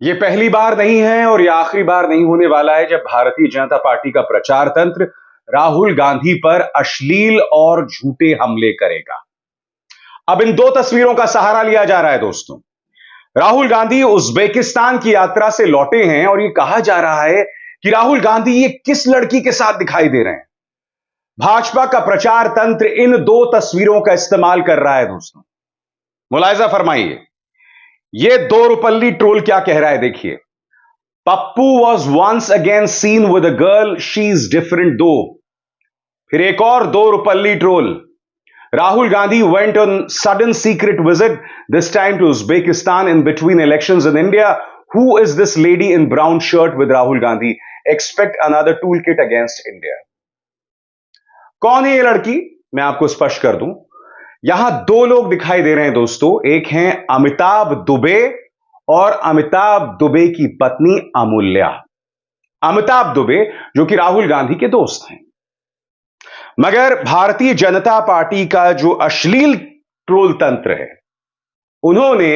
ये पहली बार नहीं है और ये आखिरी बार नहीं होने वाला है जब भारतीय जनता पार्टी का प्रचार तंत्र राहुल गांधी पर अश्लील और झूठे हमले करेगा। अब इन दो तस्वीरों का सहारा लिया जा रहा है दोस्तों। राहुल गांधी उज्बेकिस्तान की यात्रा से लौटे हैं और ये कहा जा रहा है कि राहुल गांधी ये किस लड़की के साथ दिखाई दे रहे हैं। भाजपा का प्रचार तंत्र इन दो तस्वीरों का इस्तेमाल कर रहा है दोस्तों। मुलायजा फरमाइए, ये दो रुपल्ली ट्रोल क्या कह रहा है, देखिए। Pappu was once again seen with a girl, she is different though. फिर एक और दो रुपल्ली troll, Rahul Gandhi went on sudden secret visit, this time to Uzbekistan in between elections in India. Who is this lady in brown shirt with Rahul Gandhi? Expect another tool kit against India. कौन है ये लड़की? मैं आपको स्पष्ट कर दूं। यहां दो लोग दिखाई दे रहे हैं दोस्तों। एक हैं अमिताभ दुबे और अमिताभ दुबे की पत्नी अमूल्या। अमिताभ दुबे जो कि राहुल गांधी के दोस्त हैं। मगर भारतीय जनता पार्टी का जो अश्लील ट्रोल तंत्र है, उन्होंने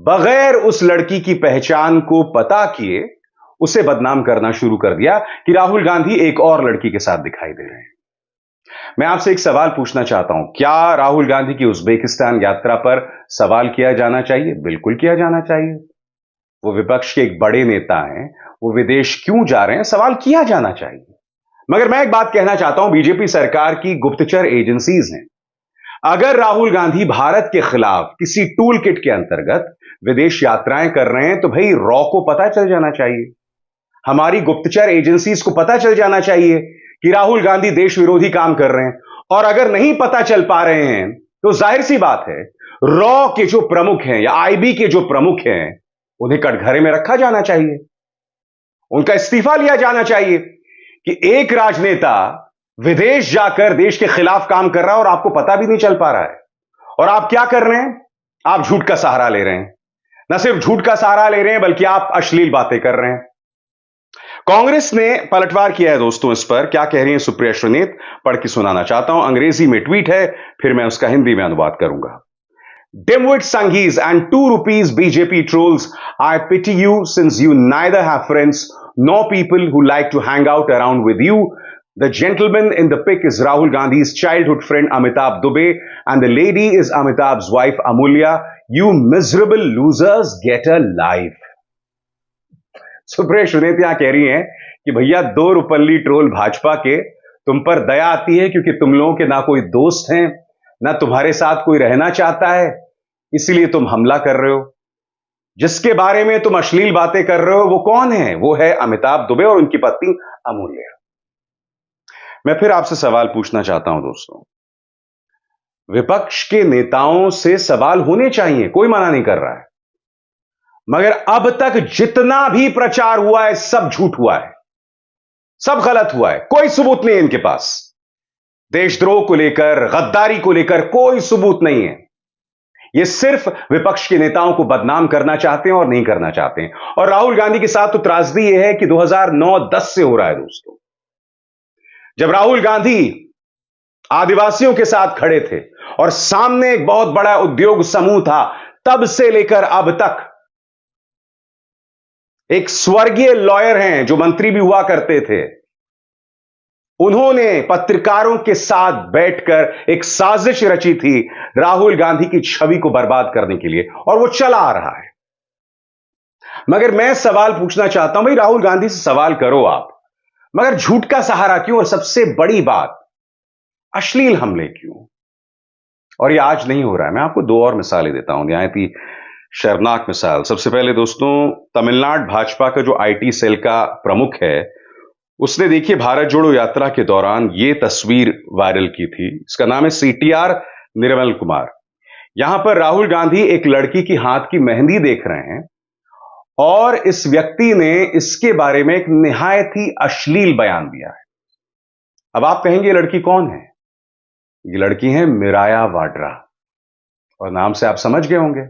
बगैर उस लड़की की पहचान को पता किए उसे बदनाम करना शुरू कर दिया कि राहुल गांधी एक और लड़की के साथ दिखाई दे रहे हैं। मैं आपसे एक सवाल पूछना चाहता हूं, क्या राहुल गांधी की उज्बेकिस्तान यात्रा पर सवाल किया जाना चाहिए? बिल्कुल किया जाना चाहिए। वो विपक्ष के एक बड़े नेता हैं, वो विदेश क्यों जा रहे हैं, सवाल किया जाना चाहिए। मगर मैं एक बात कहना चाहता हूं, बीजेपी सरकार की गुप्तचर एजेंसीज हैं। अगर राहुल गांधी भारत के खिलाफ किसी टूल किट के अंतर्गत विदेश यात्राएं कर रहे हैं तो भाई रॉ को पता चल जाना चाहिए, हमारी गुप्तचर एजेंसीज को पता चल जाना चाहिए कि राहुल गांधी देश विरोधी काम कर रहे हैं। और अगर नहीं पता चल पा रहे हैं तो जाहिर सी बात है, रॉ के जो प्रमुख हैं या आईबी के जो प्रमुख हैं, उन्हें कटघरे में रखा जाना चाहिए, उनका इस्तीफा लिया जाना चाहिए कि एक राजनेता विदेश जाकर देश के खिलाफ काम कर रहा है और आपको पता भी नहीं चल पा रहा है। और आप क्या कर रहे हैं? आप झूठ का सहारा ले रहे हैं। न सिर्फ झूठ का सहारा ले रहे हैं बल्कि आप अश्लील बातें कर रहे हैं। कांग्रेस ने पलटवार किया है दोस्तों इस पर। क्या कह रही है सुप्रिया श्रीनेत, पढ़ के सुनाना चाहता हूं। अंग्रेजी में ट्वीट है, फिर मैं उसका हिंदी में अनुवाद करूंगा। Dimwit Sanghis and 2 rupees BJP trolls, I pity you since you neither have friends nor people who like to hang out around with you. The gentleman in the pic is Rahul Gandhi's childhood friend Amitabh Dubey and the lady is Amitabh's wife Amulya. You miserable losers, get a life. Supriya Shrinate यहां कह रही हैं कि भैया दो रुपल्ली troll Bhajpa के, तुम पर दया आती है क्योंकि तुम लोगों के ना कोई दोस्त हैं, ना तुम्हारे साथ कोई रहना चाहता है, इसलिए तुम हमला कर रहे हो। जिसके बारे में तुम अश्लील बातें कर रहे हो वो कौन है? वो है अमिताभ दुबे और उनकी पत्नी अमूल्या। मैं फिर आपसे सवाल पूछना चाहता हूं दोस्तों। विपक्ष के नेताओं से सवाल होने चाहिए, कोई मना नहीं कर रहा है, मगर अब तक जितना भी प्रचार हुआ है सब झूठ हुआ है, सब गलत हुआ है। कोई सबूत नहीं है इनके पास। देशद्रोह को लेकर, गद्दारी को लेकर कोई सबूत नहीं है। ये सिर्फ विपक्ष के नेताओं को बदनाम करना चाहते हैं और नहीं करना चाहते हैं। और राहुल गांधी के साथ तो त्रासदी यह है कि 2009-10 से हो रहा है दोस्तों। जब राहुल गांधी आदिवासियों के साथ खड़े थे और सामने एक बहुत बड़ा उद्योग समूह था, तब से लेकर अब तक एक स्वर्गीय लॉयर हैं जो मंत्री भी हुआ करते थे, उन्होंने पत्रकारों के साथ बैठकर एक साजिश रची थी राहुल गांधी की छवि को बर्बाद करने के लिए, और वो चला आ रहा है। मगर मैं सवाल पूछना चाहता हूं, भाई राहुल गांधी से सवाल करो आप, मगर झूठ का सहारा क्यों? और सबसे बड़ी बात, अश्लील हमले क्यों? और ये आज नहीं हो रहा है। मैं आपको दो और मिसालें देता हूं, निहायत ही शर्मनाक मिसाल। सबसे पहले दोस्तों, तमिलनाडु भाजपा का जो आईटी सेल का प्रमुख है, उसने देखिए भारत जोड़ो यात्रा के दौरान ये तस्वीर वायरल की थी। इसका नाम है सीटीआर निर्मल कुमार। यहां पर राहुल गांधी एक लड़की की हाथ की मेहंदी देख रहे हैं और इस व्यक्ति ने इसके बारे में एक निहायत ही अश्लील बयान दिया है। अब आप कहेंगे ये लड़की कौन है? ये लड़की है मिराया वाड्रा, और नाम से आप समझ गए होंगे,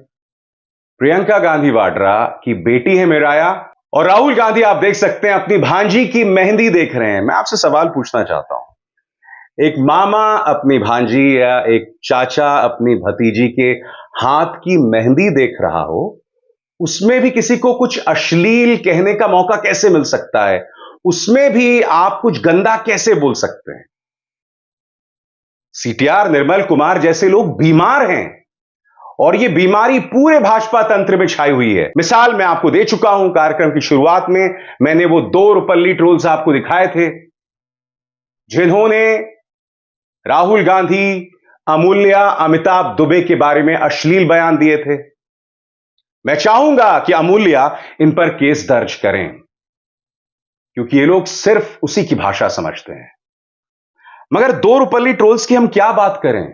प्रियंका गांधी वाड्रा की बेटी है मिराया। और राहुल गांधी आप देख सकते हैं अपनी भांजी की मेहंदी देख रहे हैं। मैं आपसे सवाल पूछना चाहता हूं, एक मामा अपनी भांजी या एक चाचा अपनी भतीजी के हाथ की मेहंदी देख रहा हो, उसमें भी किसी को कुछ अश्लील कहने का मौका कैसे मिल सकता है? उसमें भी आप कुछ गंदा कैसे बोल सकते हैं? सीटीआर निर्मल कुमार जैसे लोग बीमार हैं और यह बीमारी पूरे भाजपा तंत्र में छाई हुई है। मिसाल मैं आपको दे चुका हूं, कार्यक्रम की शुरुआत में मैंने वो 2 रुपल्ली ट्रोल्स आपको दिखाए थे जिन्होंने राहुल गांधी, अमूल्या, अमिताभ दुबे के बारे में अश्लील बयान दिए थे। मैं चाहूंगा कि अमूल्या इन पर केस दर्ज करें क्योंकि ये लोग सिर्फ उसी की भाषा समझते हैं। मगर 2 रुपल्ली ट्रोल्स की हम क्या बात करें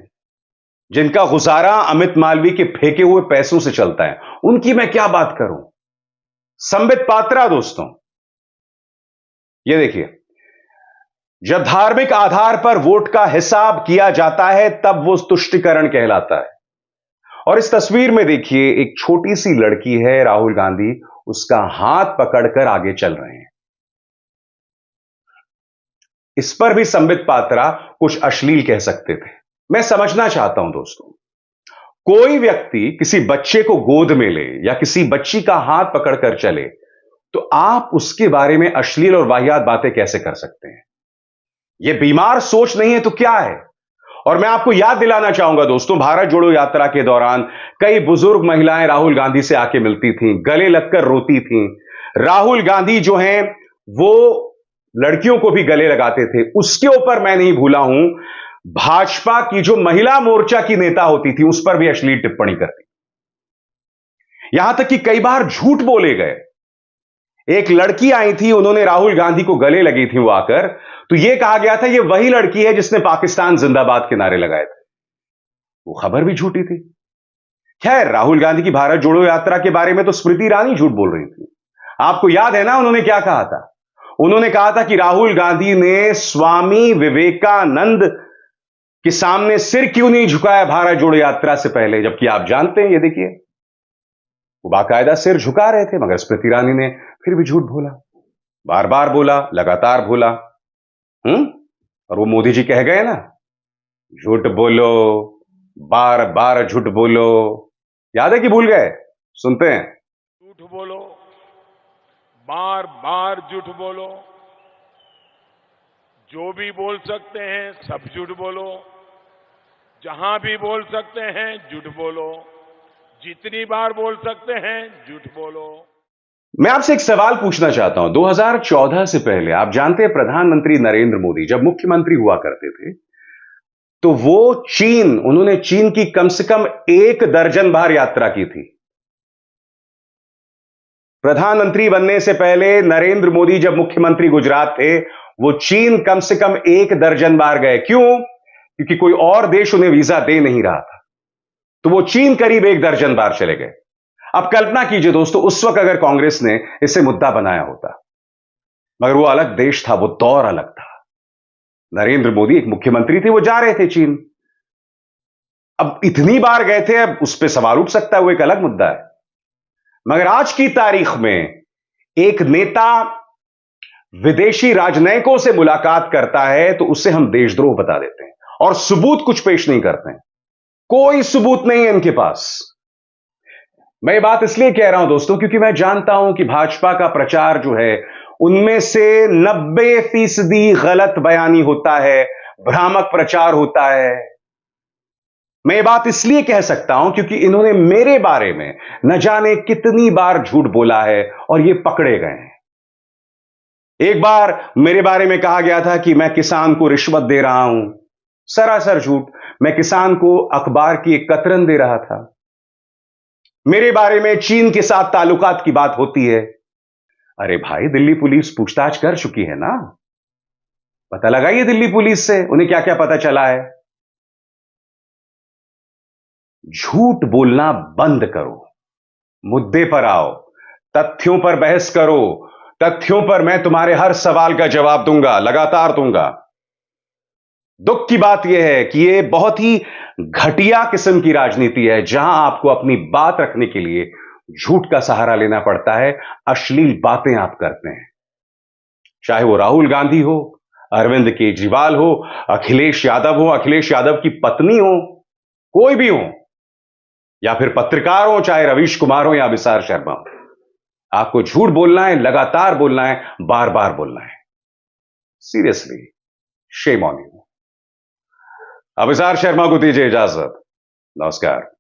जिनका गुजारा अमित मालवीय के फेंके हुए पैसों से चलता है, उनकी मैं क्या बात करूं? संबित पात्रा दोस्तों, ये देखिए, जब धार्मिक आधार पर वोट का हिसाब किया जाता है तब वो तुष्टिकरण कहलाता है। और इस तस्वीर में देखिए, एक छोटी सी लड़की है, राहुल गांधी उसका हाथ पकड़कर आगे चल रहे हैं। इस पर भी संबित पात्रा कुछ अश्लील कह सकते थे। मैं समझना चाहता हूं दोस्तों, कोई व्यक्ति किसी बच्चे को गोद में ले या किसी बच्ची का हाथ पकड़कर चले तो आप उसके बारे में अश्लील और वाहियात बातें कैसे कर सकते हैं? यह बीमार सोच नहीं है तो क्या है? और मैं आपको याद दिलाना चाहूंगा दोस्तों, भारत जोड़ो यात्रा के दौरान कई बुजुर्ग महिलाएं राहुल गांधी से आके मिलती थीं, गले लगकर रोती थीं। राहुल गांधी जो हैं वो लड़कियों को भी गले लगाते थे। उसके ऊपर मैं नहीं भूला हूं, भाजपा की जो महिला मोर्चा की नेता होती थी उस पर भी अश्लील टिप्पणी करती, यहां तक कि कई बार झूठ बोले गए। एक लड़की आई थी, उन्होंने राहुल गांधी को गले लगी थी, वो आकर तो यह कहा गया था यह वही लड़की है जिसने पाकिस्तान जिंदाबाद के नारे लगाए थे। वो खबर भी झूठी थी। खैर, राहुल गांधी की भारत जोड़ो यात्रा के बारे में तो स्मृति ईरानी झूठ बोल रही थी। आपको याद है ना उन्होंने क्या कहा था? उन्होंने कहा था कि राहुल गांधी ने स्वामी विवेकानंद के सामने सिर क्यों नहीं झुकाया भारत जोड़ो यात्रा से पहले, जबकि आप जानते हैं, ये देखिए, वो बाकायदा सिर झुका रहे थे, मगर स्मृति ईरानी ने फिर भी झूठ बोला, बार बार बोला, लगातार बोला। और वो मोदी जी कह गए ना, झूठ बोलो, बार बार झूठ बोलो। याद है कि भूल गए? सुनते हैं। झूठ बोलो, बार बार झूठ बोलो, जो भी बोल सकते हैं सब झूठ बोलो, जहां भी बोल सकते हैं झूठ बोलो, जितनी बार बोल सकते हैं झूठ बोलो। मैं आपसे एक सवाल पूछना चाहता हूं। 2014 से पहले आप जानते हैं प्रधानमंत्री नरेंद्र मोदी जब मुख्यमंत्री हुआ करते थे तो उन्होंने चीन की कम से कम 1 दर्जन बार यात्रा की थी। प्रधानमंत्री बनने से पहले नरेंद्र मोदी जब मुख्यमंत्री गुजरात थे, वो चीन कम से कम 1 दर्जन बार गए। क्यों? क्योंकि कोई और देश उन्हें वीजा दे नहीं रहा था, तो वो चीन करीब 1 दर्जन बार चले गए। अब कल्पना कीजिए दोस्तों, उस वक्त अगर कांग्रेस ने इसे मुद्दा बनाया होता, मगर वो अलग देश था, वो दौर अलग था। नरेंद्र मोदी एक मुख्यमंत्री थे, वो जा रहे थे चीन। अब इतनी बार गए थे, अब उस पर सवाल उठ सकता है, वो एक अलग मुद्दा है। मगर आज की तारीख में एक नेता विदेशी राजनयिकों से मुलाकात करता है तो उसे हम देशद्रोह बता देते हैं और सबूत कुछ पेश नहीं करते हैं। कोई सबूत नहीं है इनके पास। मैं ये बात इसलिए कह रहा हूं दोस्तों क्योंकि मैं जानता हूं कि भाजपा का प्रचार जो है उनमें से 90% गलत बयानी होता है, भ्रामक प्रचार होता है। मैं ये बात इसलिए कह सकता हूं क्योंकि इन्होंने मेरे बारे में न जाने कितनी बार झूठ बोला है और ये पकड़े गए हैं। एक बार मेरे बारे में कहा गया था कि मैं किसान को रिश्वत दे रहा हूं। सरासर झूठ। मैं किसान को अखबार की एक कतरन दे रहा था। मेरे बारे में चीन के साथ ताल्लुकात की बात होती है। अरे भाई, दिल्ली पुलिस पूछताछ कर चुकी है ना, पता लगाइए दिल्ली पुलिस से उन्हें क्या क्या पता चला है। झूठ बोलना बंद करो, मुद्दे पर आओ, तथ्यों पर बहस करो। तथ्यों पर मैं तुम्हारे हर सवाल का जवाब दूंगा, लगातार दूंगा। दुख की बात यह है कि यह बहुत ही घटिया किस्म की राजनीति है जहां आपको अपनी बात रखने के लिए झूठ का सहारा लेना पड़ता है, अश्लील बातें आप करते हैं। चाहे वो राहुल गांधी हो, अरविंद केजरीवाल हो, अखिलेश यादव हो, अखिलेश यादव की पत्नी हो, कोई भी हो, या फिर पत्रकार हो, चाहे रवीश कुमार हो या अभिसार शर्मा हो, आपको झूठ बोलना है, लगातार बोलना है, बार बार बोलना है। Seriously, shame on you. Abhisar Sharma को दीजिए इजाजत। नमस्कार।